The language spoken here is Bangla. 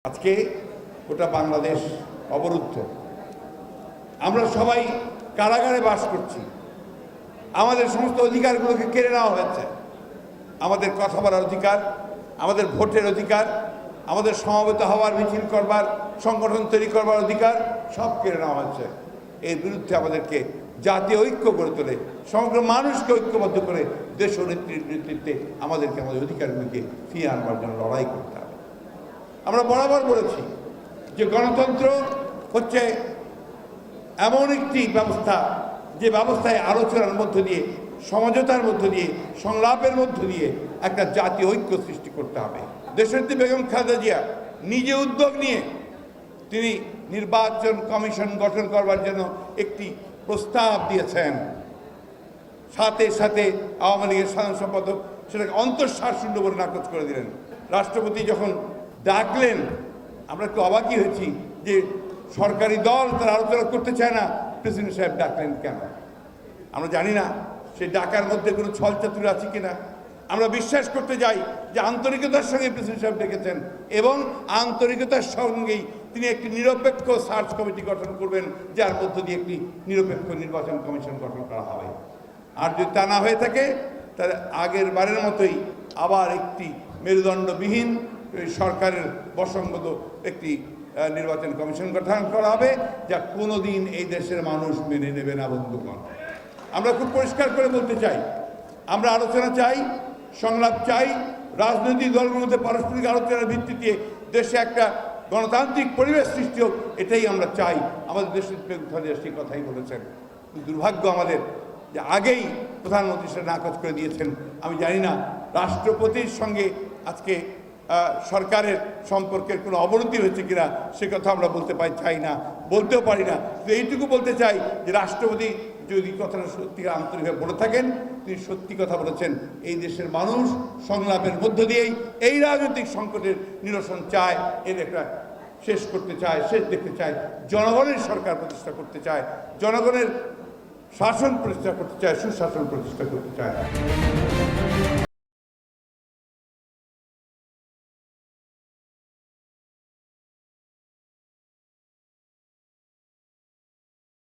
আজকে গোটা বাংলাদেশ অবরুদ্ধ। আমরা সবাই কারাগারে বাস করছি। আমাদের সমস্ত অধিকারগুলোকে কেড়ে নেওয়া হয়েছে। আমাদের কথা বলার অধিকার, আমাদের ভোটের অধিকার, আমাদের সমবেত হওয়ার, মিছিল করবার, সংগঠন তৈরি করবার অধিকার সব কেড়ে নেওয়া হয়েছে। এর বিরুদ্ধে আমাদেরকে জাতীয় ঐক্য গড়ে তোলে, সমগ্র মানুষকে ঐক্যবদ্ধ করে দেশ নেত্রীর নেতৃত্বে আমাদেরকে আমাদের অধিকারগুলিকে ফিরিয়ে আনবার জন্য লড়াই করতে হবে। আমরা বরাবর বলেছি যে গণতন্ত্র হচ্ছে এমন একটি ব্যবস্থা যে ব্যবস্থায় আলোচনার মধ্য দিয়ে, সমঝোতার মধ্য দিয়ে, সংলাপের মধ্য দিয়ে একটা জাতীয় ঐক্য সৃষ্টি করতে হবে। দেশনেত্রী বেগম খালেদা জিয়া নিজে উদ্যোগ নিয়ে তিনি নির্বাচন কমিশন গঠন করবার জন্য একটি প্রস্তাব দিয়েছেন। সাথে সাথে আওয়ামী লীগের সাধারণ সম্পাদক সেটাকে অন্তঃসারশূন্য বলে নাকচ করে দিলেন। রাষ্ট্রপতি যখন ডাকলেন, আমরা একটু অবাকই হয়েছি যে সরকারি দল তারা আলোচনা করতে চায় না, প্রেসিডেন্ট সাহেব ডাকলেন কেন? আমরা জানি না সেই ডাকার মধ্যে কোনো ছলচাতুরি আছে কিনা। আমরা বিশ্বাস করতে যাই যে আন্তরিকতার সঙ্গে প্রেসিডেন্ট সাহেব ডেকেছেন এবং আন্তরিকতার সঙ্গেই তিনি একটি নিরপেক্ষ সার্চ কমিটি গঠন করবেন, যার মধ্য দিয়ে একটি নিরপেক্ষ নির্বাচন কমিশন গঠন করা হবে। আর যদি তা না হয়ে থাকে তাহলে আগের বারের মতোই আবার একটি মেরুদণ্ডবিহীন সরকারের বসঙ্গত একটি নির্বাচন কমিশন গঠন করা হবে, যা কোনোদিন এই দেশের মানুষ মেনে নেবে না। বন্ধুগণ, আমরা খুব পরিষ্কার করে বলতে চাই, আমরা আলোচনা চাই, সংলাপ চাই, রাজনৈতিক দলগুলোর মধ্যে পারস্পরিক আলোচনার ভিত্তিতে দেশে একটা গণতান্ত্রিক পরিবেশ সৃষ্টি হোক, এটাই আমরা চাই। আমাদের দেশের সেই কথাই বলেছেন। দুর্ভাগ্য আমাদের যে আগেই প্রধানমন্ত্রী সেটা নাকচ করে দিয়েছেন। আমি জানি না রাষ্ট্রপতির সঙ্গে আজকে সরকারের সম্পর্কের কোনো অবনতি হয়েছে কিনা, সে কথা আমরা চাই না, বলতেও পারি না। তো এইটুকু বলতে চাই যে রাষ্ট্রপতি যদি কথাটা সত্যিকার আন্তরিকভাবে বলে থাকেন, তিনি সত্যি কথা বলেছেন। এই দেশের মানুষ সংলাপের মধ্য দিয়েই এই রাজনৈতিক সংকটের নিরসন চায়, এর একটা শেষ করতে চায়, শেষ দেখতে চায়, জনগণের সরকার প্রতিষ্ঠা করতে চায়, জনগণের শাসন প্রতিষ্ঠা করতে চায়, সুশাসন প্রতিষ্ঠা করতে চায়।